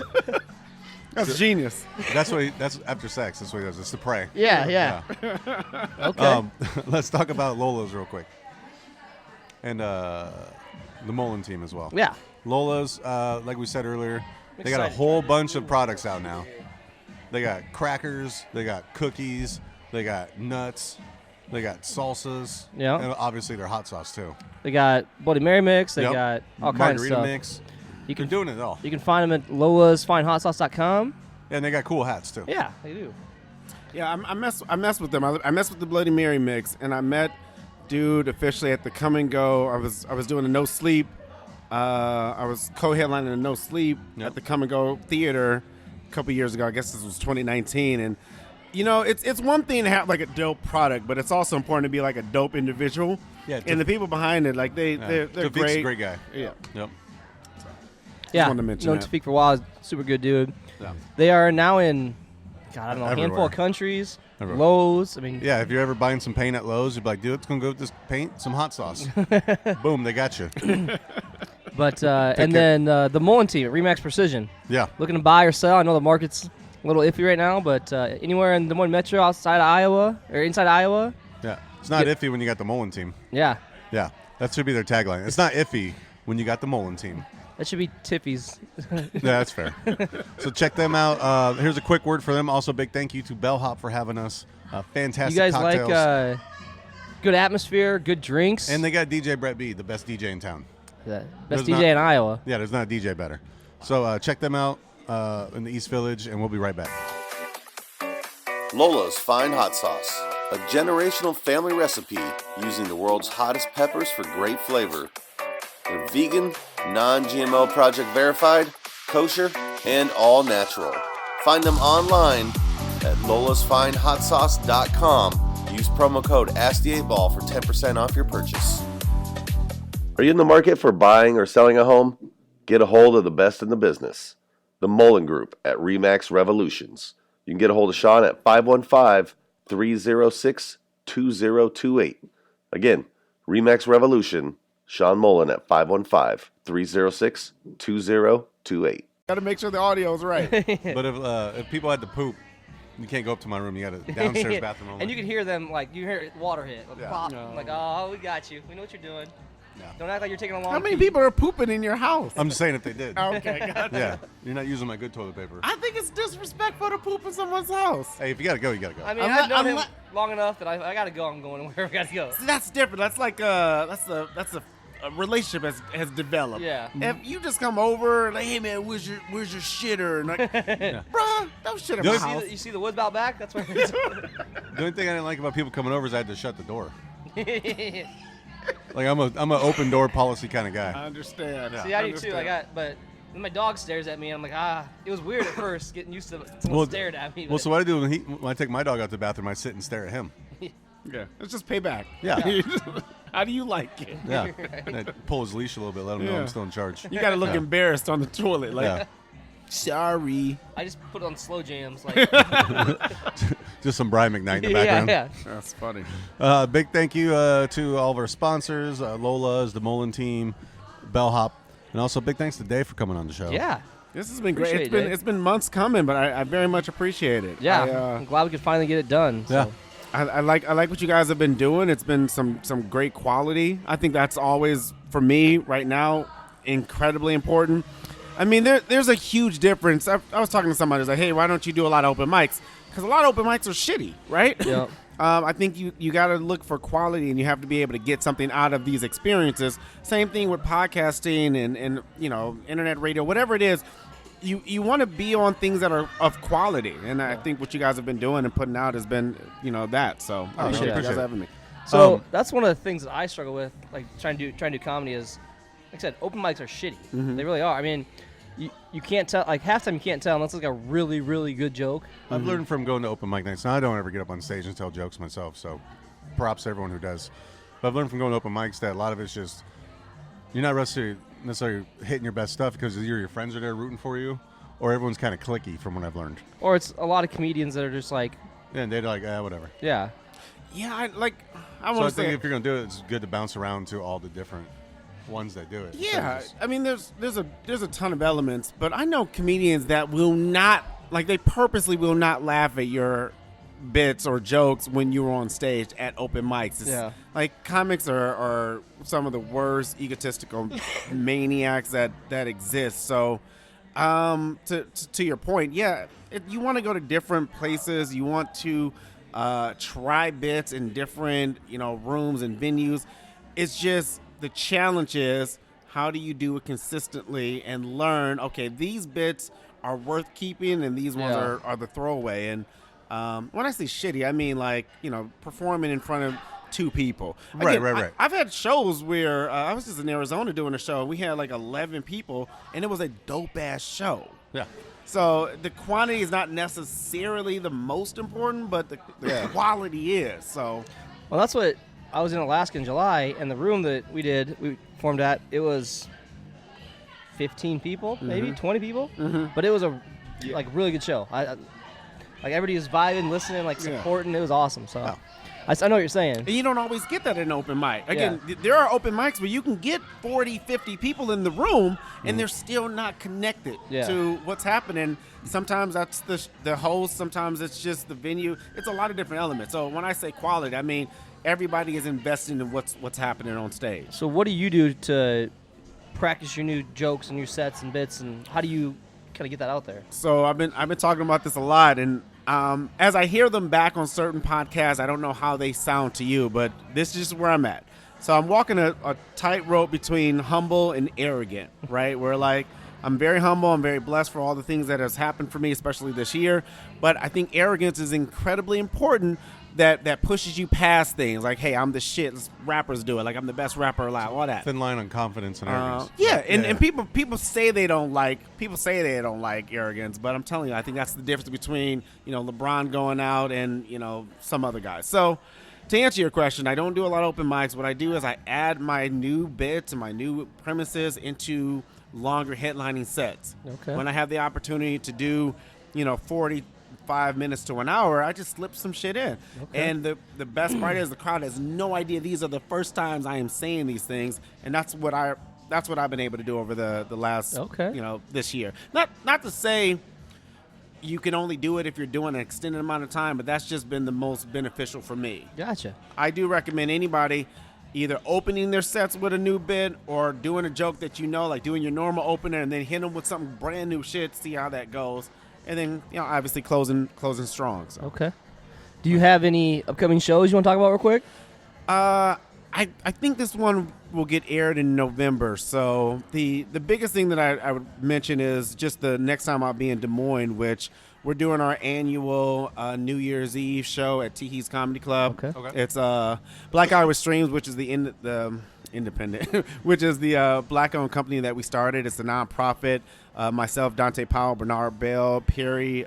That's genius. That's after sex. That's what he does. It's to pray. Yeah. Okay. Let's talk about Lola's real quick. And the Mullin Team as well. Yeah. Lola's, like we said earlier, they got a whole bunch of products out now. They got crackers, they got cookies, they got nuts, they got salsas. Yeah. And obviously their hot sauce too. They got Bloody Mary mix. They got all kinds of stuff. Margarita mix. They're doing it all. You can find them at lolasfinehotsauce.com. And they got cool hats too. Yeah, they do. Yeah, I mess with them. I mess with the Bloody Mary mix, and I met dude officially at the Come and Go. I was doing a no sleep. I was co-headlining a no sleep at the Come and Go theater a couple years ago. I guess this was 2019, and you know, it's one thing to have like a dope product, but it's also important to be like a dope individual. Yeah, and the people behind it, like they're Tafik's great. a great guy. Yeah. Yep. Yeah, wanted to mention known that. Tafik for a while. Super good dude. Yeah. They are now in, God, I don't know, a handful Everywhere. of countries. Everywhere. Lowe's. I mean, Yeah, if you're ever buying some paint at Lowe's, you'd be like, dude, it's going to go with this paint, some hot sauce. Boom, they got you. but and then the Mullin Team at ReMax Precision. Yeah. Looking to buy or sell. I know the market's a little iffy right now, but anywhere in Des Moines Metro, outside of Iowa or inside Iowa. Yeah. It's not iffy when you got the Mullin Team. Yeah. Yeah. That should be their tagline. It's not iffy when you got the Mullin Team. That should be Tiffy's. Yeah, that's fair. So check them out. Here's a quick word for them. Also, big thank you to Bellhop for having us. Fantastic You guys cocktails. like good atmosphere, good drinks. And they got DJ Brett B, the best DJ in town. The There's best DJ in Iowa. Yeah, there's not a DJ better. So check them out in the East Village, and we'll be right back. Lola's Fine Hot Sauce, a generational family recipe using the world's hottest peppers for great flavor. They're vegan, non-GMO project verified, kosher, and all natural. Find them online at lolasfinehotsauce.com. Use promo code ASK8BALL for 10% off your purchase. Are you in the market for buying or selling a home? Get a hold of the best in the business, the Mullin Group at ReMax Revolutions. You can get a hold of Sean at 515-306-2028. Again, ReMax Revolution, Sean Mullin at 515-306-2028. Got to make sure the audio's right. But if people had to poop, you can't go up to my room. You got a downstairs bathroom only. And you can hear them, like, you hear water hit. Like, Yeah. pop. No. Like, oh, we got you. We know what you're doing. Yeah. Don't act like you're taking a long How many pee. people are pooping in your house? I'm just saying if they did. Okay, gotcha. Yeah, you're not using my good toilet paper. I think it's disrespectful to poop in someone's house. Hey, if you got to go, you got to go. I mean, Unless- I've known him unless- long enough that I got to go. I'm going wherever I got to go. See, that's different. That's like that's a relationship has developed. Yeah. If you just come over like, hey man, where's your shitter? And like, bruh, don't shit in my house. You see the woods out back? That's where it is. The only thing I didn't like about people coming over is I had to shut the door. Like I'm a open door policy kind of guy. I understand. See, I do too. But then my dog stares at me, and I'm like, it was weird at first getting used to someone staring at me. Well, so what I do when I take my dog out to the bathroom, I sit and stare at him. Yeah, it's just payback. Yeah. How do you like it? Yeah. And I pull his leash a little bit, let him know Yeah. I'm still in charge. You gotta look Yeah. embarrassed on the toilet, like, Yeah. sorry. I just put it on slow jams, like. Just some Brian McKnight in the background. Yeah. That's funny. Big thank you to all of our sponsors, Lola's, the Mullin Team, Bellhop, and also big thanks to Dave for coming on the show. Yeah. This has been great. Appreciate it, Dave. It's been months coming, but I very much appreciate it. Yeah. I'm glad we could finally get it done. So. Yeah. I like what you guys have been doing. It's been some great quality. I think that's always, for me right now, incredibly important. I mean, there's a huge difference. I was talking to somebody who's like, hey, why don't you do a lot of open mics? Because a lot of open mics are shitty, right? Yeah. I think you got to look for quality, and you have to be able to get something out of these experiences. Same thing with podcasting and you know, internet radio, whatever it is. You want to be on things that are of quality, and I think what you guys have been doing and putting out has been, you know, that. So I appreciate you guys having me. So that's one of the things that I struggle with, like trying to do comedy is, like I said, open mics are shitty. Mm-hmm. They really are. I mean, you can't tell, like half time you can't tell unless it's like a really, really good joke. I've learned from going to open mic nights. Now I don't ever get up on stage and tell jokes myself, so props to everyone who does. But I've learned from going to open mics that a lot of it's just you're not necessarily hitting your best stuff because your friends are there rooting for you, or everyone's kind of cliquey from what I've learned. Or it's a lot of comedians that are just like, Yeah, and they're like, whatever. yeah. Yeah, I So want I to think say. if you're gonna do it, it's good to bounce around to all the different ones that do it. Yeah, I mean, there's a ton of elements, but I know comedians that will not like they purposely will not laugh at your bits or jokes when you're on stage at open mics. It's, like comics are some of the worst egotistical maniacs that exist. So to your point, you want to go to different places. You want to try bits in different rooms and venues. It's just the challenge is how do you do it consistently and learn, okay, these bits are worth keeping and these ones are the throwaway. And when I say shitty, I mean like, performing in front of 2 people. Again, Right. I've had shows where I was just in Arizona doing a show and we had like 11 people and it was a dope ass show. Yeah. So the quantity is not necessarily the most important, but the quality is. So, well, that's what I was in Alaska in July, and the room that we formed at, it was 15 people, maybe 20 people, but it was a really good show. Like everybody was vibing, listening, like supporting. It was awesome. So. I know what you're saying. And you don't always get that in an open mic. Again, there are open mics where you can get 40, 50 people in the room, and they're still not connected to what's happening. Sometimes that's the host. Sometimes it's just the venue. It's a lot of different elements. So when I say quality, I mean everybody is investing in what's happening on stage. So what do you do to practice your new jokes and your sets and bits, and how do you kind of get that out there? So I've been talking about this a lot, and as I hear them back on certain podcasts, I don't know how they sound to you, but this is just where I'm at. So I'm walking a tightrope between humble and arrogant, right? Where like I'm very humble, I'm very blessed for all the things that has happened for me, especially this year. But I think arrogance is incredibly important. That pushes you past things like, hey, I'm the shit. Rappers do it. Like I'm the best rapper alive. All that thin line on confidence and arrogance. And people say they don't like arrogance, but I'm telling you, I think that's the difference between LeBron going out and some other guys. So to answer your question, I don't do a lot of open mics. What I do is I add my new bits and my new premises into longer headlining sets. Okay. When I have the opportunity to do 45 minutes to an hour, I just slip some shit in. Okay. And the best part is the crowd has no idea these are the first times I am saying these things, and that's what I've been able to do over the last this year. Not to say you can only do it if you're doing an extended amount of time, but that's just been the most beneficial for me. Gotcha. I do recommend anybody either opening their sets with a new bit or doing a joke that like doing your normal opener and then hit them with something brand new shit, see how that goes. And then, obviously closing strong. So. Okay. Do you have any upcoming shows you want to talk about real quick? I think this one will get aired in November. So the biggest thing that I would mention is just the next time I'll be in Des Moines, which we're doing our annual New Year's Eve show at Tiki's Comedy Club. Okay. It's Black Iowa Streams, which is the independent, which is the black-owned company that we started. It's a nonprofit. Myself, Dante Powell, Bernard Bell, Perry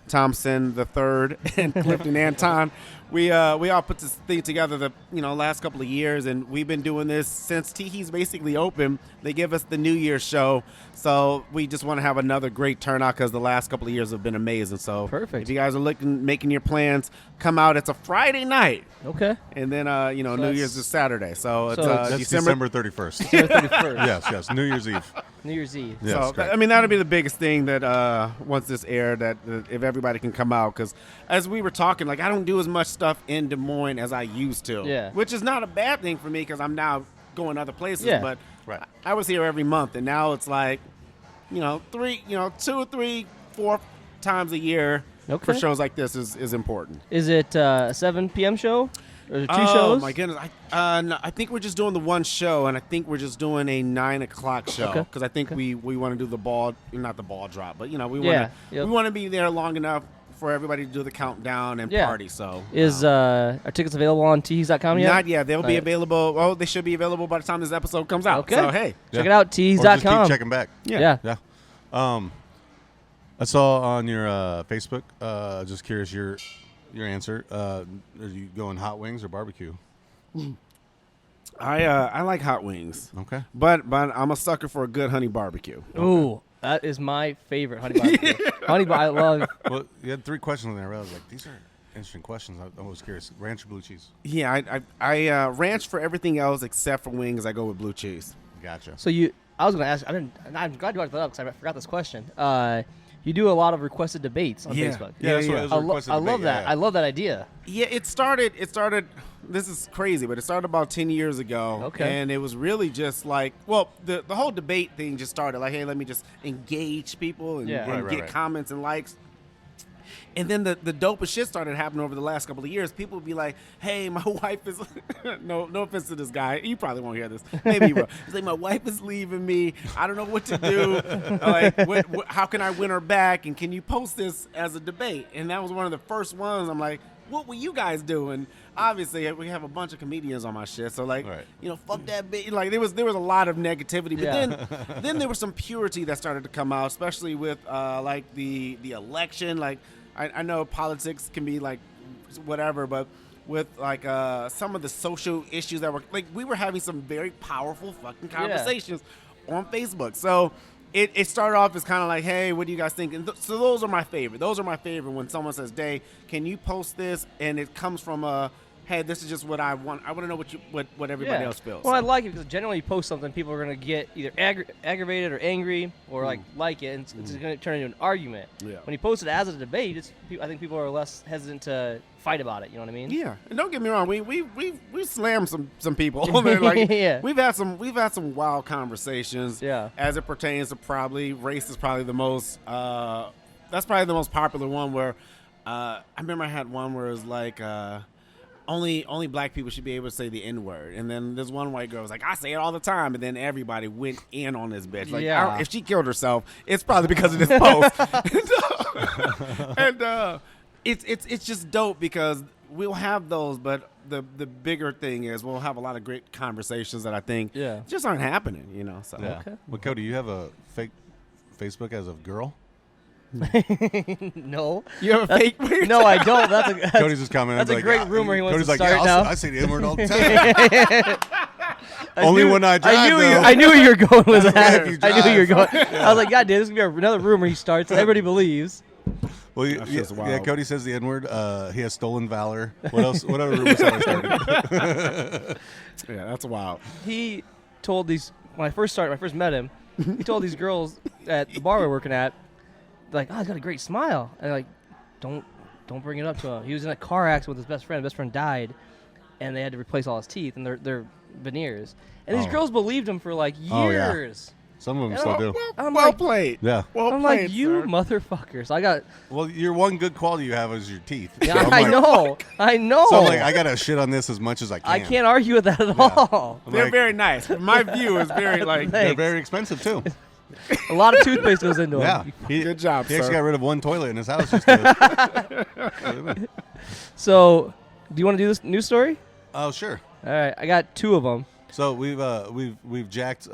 Thompson III, and Clifton Anton. We all put this thing together the last couple of years, and we've been doing this since Tiki's basically open. They give us the New Year's show, so we just want to have another great turnout because the last couple of years have been amazing. So perfect. If you guys are making your plans, come out. It's a Friday night. Okay. And then so New Year's is Saturday, so it's that's December 31st. December 31st. yes, New Year's Eve. New Year's Eve. Yes, so that'll be the biggest thing that once this aired, that if everybody can come out, because as we were talking, like I don't do as much stuff in Des Moines as I used to. Yeah. Which is not a bad thing for me because I'm now going other places. Yeah. But right. I was here every month, and now it's like, 2, 3, 4 times a year for shows like this is important. Is it a 7 p.m. show? Or is it 2 shows? Oh my goodness! No, I think we're just doing the one show, and I think we're just doing a 9 o'clock show because I think we want to do not the ball drop, but we want to be there long enough for everybody to do the countdown and party. So are tickets available on tees.com yet? Not yet. They'll be available. Well, they should be available by the time this episode comes out. Okay. So hey, check it out. Tees.com. Or just keep checking back. Yeah. I saw on your Facebook. Just curious your answer. Are you going hot wings or barbecue? I like hot wings. Okay. But I'm a sucker for a good honey barbecue. Okay. Ooh, that is my favorite honey barbecue. I love. Well, you had 3 questions in there. I was like, these are interesting questions. I was curious. Ranch or blue cheese? Yeah, I ranch for everything else except for wings. I go with blue cheese. Gotcha. So I was going to ask. I'm glad you brought that up because I forgot this question. You do a lot of requested debates on Facebook. Yeah, that's what it was, a requested I love debate, that. yeah. I love that idea. Yeah, it started. This is crazy, but it started about 10 years ago. Okay. And it was really just like, well, the whole debate thing just started like, hey, let me just engage people and, Yeah. and get comments and likes. And then the dopest shit started happening over the last couple of years. People would be like, hey, my wife is no offense to this guy. You probably won't hear this. Maybe you will. He's like, my wife is leaving me. I don't know what to do. Like, how can I win her back? And can you post this as a debate? And that was one of the first ones. I'm like, what were you guys doing? Obviously, we have a bunch of comedians on my shit. So, like, fuck that bitch. Like, there was a lot of negativity. But then there was some purity that started to come out, especially with, like, the election. Like, I know politics can be like whatever, but with like some of the social issues that were like, we were having some very powerful fucking conversations on Facebook. So it started off as kind of like, hey, what do you guys think? And so those are my favorite. Those are my favorite when someone says, Day, can you post this? And it comes from hey, this is just what I want. I want to know what everybody else feels. Well, I like it because generally you post something, people are going to get either aggravated or angry or like it, and it's going to turn into an argument. Yeah. When you post it as a debate, I think people are less hesitant to fight about it. You know what I mean? Yeah. And don't get me wrong, we slammed some people. Like, we've had some wild conversations. Yeah. As it pertains to probably race is probably the most. That's probably the most popular one where I remember I had one where it was like. Only black people should be able to say the N-word. And then there's one white girl was like, I say it all the time. And then everybody went in on this bitch. Like, if she killed herself, it's probably because of this post. and it's just dope because we'll have those, but the bigger thing is we'll have a lot of great conversations that I think just aren't happening, So. Yeah. Okay. Well, Cody, you have a fake Facebook as a girl? No. You have a fake? No, I don't. Cody's just commenting. That's a great rumor he wants Cody's to like, start now. I say the N-word all the time. Only when I drive, I knew where you were going with that. If you I knew where you were going. drive. I was like, God damn, this is going to be another rumor he starts. Everybody believes. Well, yeah, Cody says the N-word. He has stolen valor. What else? What other rumors have I started? Yeah, that's wild. He told these, when I first met him, he told these girls at the bar we were working at, like, oh, he's got a great smile. And like, don't bring it up to him. He was in a car accident with his best friend. His best friend died, and they had to replace all his teeth, and they're veneers. And these girls believed him for like years. Oh, yeah. Some of them still do. I'm well like, played. Yeah. Well I'm played, like, you sir. motherfuckers. I got. Well, your one good quality you have is your teeth. Yeah, So I'm I like- know. I know. So I'm like, I gotta shit on this as much as I can. I can't argue with that at all. I'm They're like, very nice. But my view is very like. they're very expensive too. A lot of toothpaste goes into Yeah. them. Good job, He actually sir. got rid of one toilet in his house. Just to, So, do you want to do this news story? oh, sure. All right, I got two of them. So we've jacked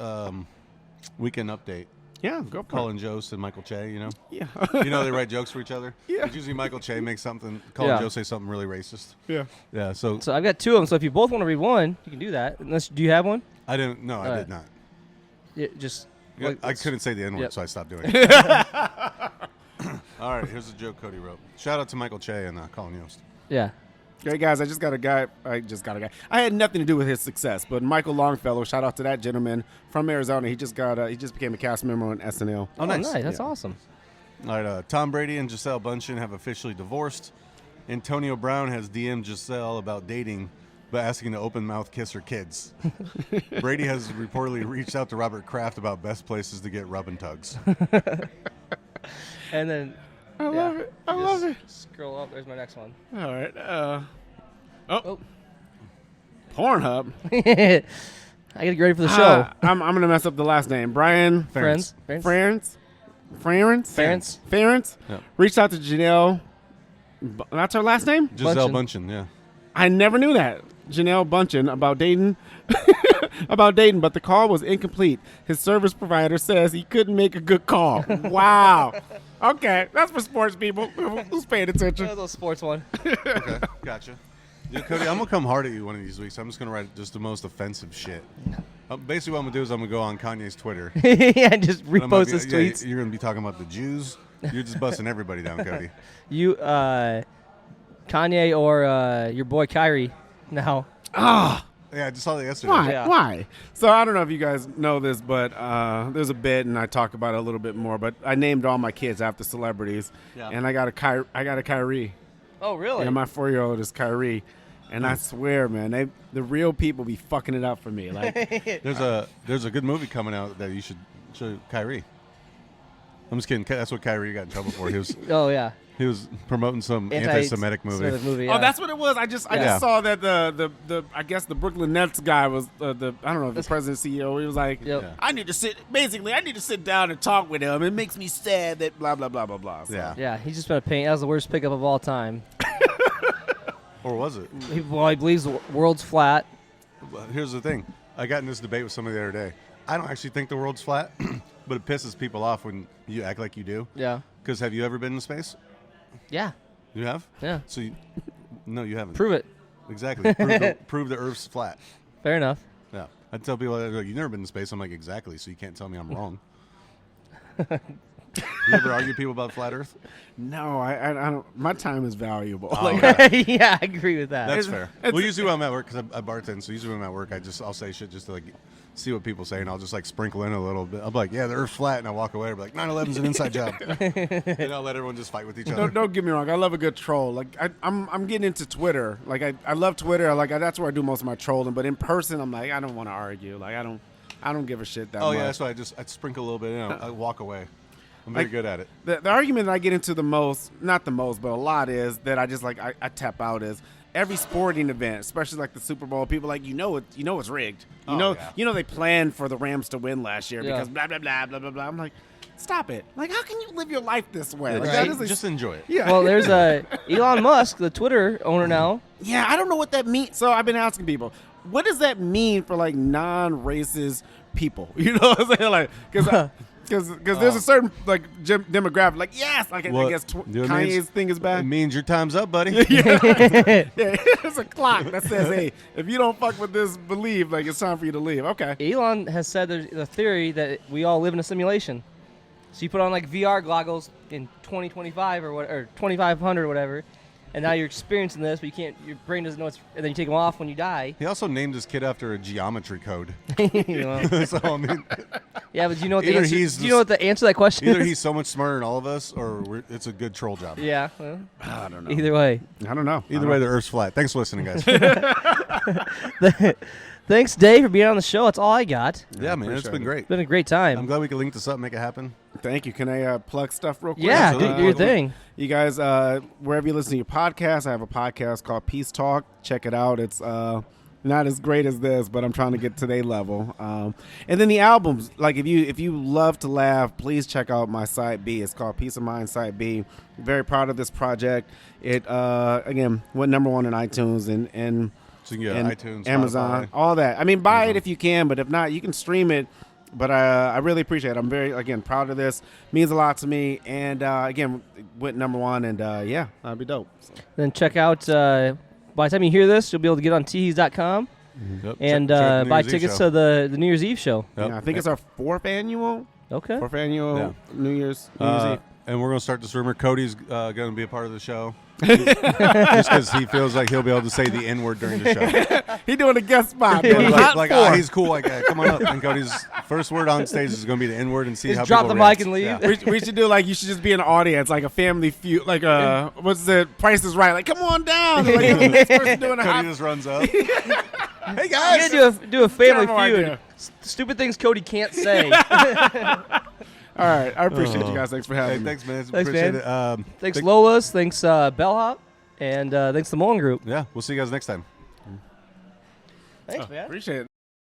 Weekend Update. Yeah, go for Colin Jost and Michael Che, you know? Yeah. You know they write jokes for each other? Yeah. It's usually Michael Che makes something, Colin Jost say something really racist. Yeah. Yeah, so So I've got two of them. So if you both want to read one, you can do that. Do you have one? I didn't, no, I All did right. not. Yeah, just. Yeah, like, I couldn't say the N-word, Yep. so I stopped doing it. All right, here's a joke Cody wrote. Shout out to Michael Che and Colin Jost. Yeah. Hey guys, I just got a guy. I had nothing to do with his success, but Michael Longfellow, shout out to that gentleman from Arizona. He just became a cast member on SNL. Oh, nice. That's Yeah. awesome. All right, Tom Brady and Giselle Bundchen have officially divorced. Antonio Brown has DM'd Giselle about dating, but asking to open mouth kiss her kids. Brady has reportedly reached out to Robert Kraft about best places to get rub and tugs. And then. I love it. I love it. Scroll up. There's my next one. All right. Pornhub. I gotta get ready for the show. I'm gonna mess up the last name. Brian Ferentz. Ferentz. Yep. Reached out to Janelle. That's her last name. Giselle Bundchen, yeah. I never knew that. Janelle Bundchen about dating. But the call was incomplete. His service provider says he couldn't make a good call. Wow. Okay, that's for sports people. Who's paying attention? That's a sports one. Okay, gotcha. Dude, Cody, I'm going to come hard at you one of these weeks. I'm just going to write just the most offensive shit. Basically, what I'm going to do is I'm going to go on Kanye's Twitter. Yeah, and just And I'm gonna repost his be- tweets. You're going to be talking about the Jews. You're just busting everybody down, Cody. You, Kanye or your boy Kyrie now. Ah. Yeah, I just saw that yesterday. Why? Yeah. Why? So I don't know if you guys know this, but there's a bit, and I talk about it a little bit more. But I named all my kids after celebrities, and I got a Kyrie. Oh, really? Yeah, my 4-year-old is Kyrie, and I swear, man, the real people be fucking it up for me. Like, there's a good movie coming out that you should show Kyrie. I'm just kidding. That's what Kyrie got in trouble for. He was. Oh yeah. He was promoting some anti-Semitic movie. Oh, that's what it was. I just saw that the I guess the Brooklyn Nets guy was I don't know, the president CEO. He was like, I need to sit down and talk with him. It makes me sad that blah blah blah blah blah. So. Yeah. He's just been a pain. That was the worst pickup of all time. Or was it? He believes the world's flat. Well, here's the thing. I got in this debate with somebody the other day. I don't actually think the world's flat, but it pisses people off when you act like you do. Yeah. Because have you ever been in space? Yeah. You have? Yeah. So no, you haven't. Prove it. Exactly. Prove the Earth's flat. Fair enough. Yeah. I tell people, they're like, you've never been in space. I'm like, exactly. So you can't tell me I'm wrong. You ever argue with people about flat Earth? No, I don't. My time is valuable. Oh, okay. Yeah, I agree with that. That's fair. Well, usually when I'm at work, because I bartend, so usually when I'm at work, I'll say shit just to like see what people say, and I'll just like sprinkle in a little bit. I'll be like, yeah, the Earth's flat, and I walk away. I'll be like, 9/11's an inside job. And I'll let everyone just fight with each other. Don't get me wrong. I love a good troll. Like I'm getting into Twitter. Like I love Twitter. That's where I do most of my trolling. But in person, I'm like, I don't want to argue. Like I don't give a shit that much. Oh yeah, that's why I sprinkle a little bit in. I walk away. I'm very good at it. The argument that I get into the most, not the most, but a lot, is that I just like I tap out is every sporting event, especially like the Super Bowl. People are like it's rigged. You know they planned for the Rams to win last year because blah blah blah blah blah blah. I'm like, stop it. Like, how can you live your life this way? Like, right. Just enjoy it. Yeah. Well, there's Elon Musk, the Twitter owner now. Yeah, I don't know what that means. So I've been asking people, what does that mean for like non-racist people? You know what I'm saying? Like, because there's a certain like demographic, like yes, like I guess Kanye's thing is bad. It means your time's up, buddy. Yeah, there's a clock that says, hey, if you don't fuck with this belief, like it's time for you to leave. Okay. Elon has said there's a theory that we all live in a simulation. So you put on like VR goggles in 2025 or 2500 or whatever, and now you're experiencing this, but your brain doesn't know it's, and then you take them off when you die. He also named his kid after a geometry code. So, I mean, yeah, but do you know what the answer? Do you know what the answer to that question either is? he's so much smarter than all of us, or it's a good troll job. Yeah, well, I don't know. Either way, I don't know. Either way, the Earth's flat. Thanks for listening, guys. Thanks, Dave, for being on the show. That's all I got. Yeah, man, it's been great. It's been a great time. I'm glad we could link this up and make it happen. Thank you. Can I plug stuff real quick? Yeah, do your thing. You guys, wherever you listen to your podcast, I have a podcast called Peace Talk. Check it out. It's not as great as this, but I'm trying to get to their level. And then the albums, like if you love to laugh, please check out my side B. It's called Peace of Mind Side B. Very proud of this project. It again went #1 in iTunes and so you can get iTunes, Amazon, Spotify. all that. I mean, buy it if you can, but if not, you can stream it. But I really appreciate it. I'm very, again, proud of this. Means a lot to me. And, again, went #1, and, yeah, that'd be dope. So. Then check out, by the time you hear this, you'll be able to get on teehees.com and buy tickets to the New Year's Eve show. Yep. Yeah, I think it's our 4th annual. Okay. 4th annual New Year's Eve. And we're going to start this rumor. Cody's going to be a part of the show. Just because he feels like he'll be able to say the N-word during the show. He doing a guest spot. He's cool. Like, come on up. And Cody's first word on stage is going to be the N-word and see just how drop people the react. mic and leave. Yeah. We should do you should just be in the audience, like a Family Feud, like what's the Price is Right? Like, come on down. Like, this person doing Cody just runs up. Hey guys, you gotta do a Family Terrible Feud. idea. Stupid things Cody can't say. All right, I appreciate you guys. Thanks for having me. Thanks, man. Thanks, appreciate man. it. Thanks, Lola's. Thanks, Bellhop. And thanks, the Mullin Group. Yeah, we'll see you guys next time. Thanks, man. Appreciate it.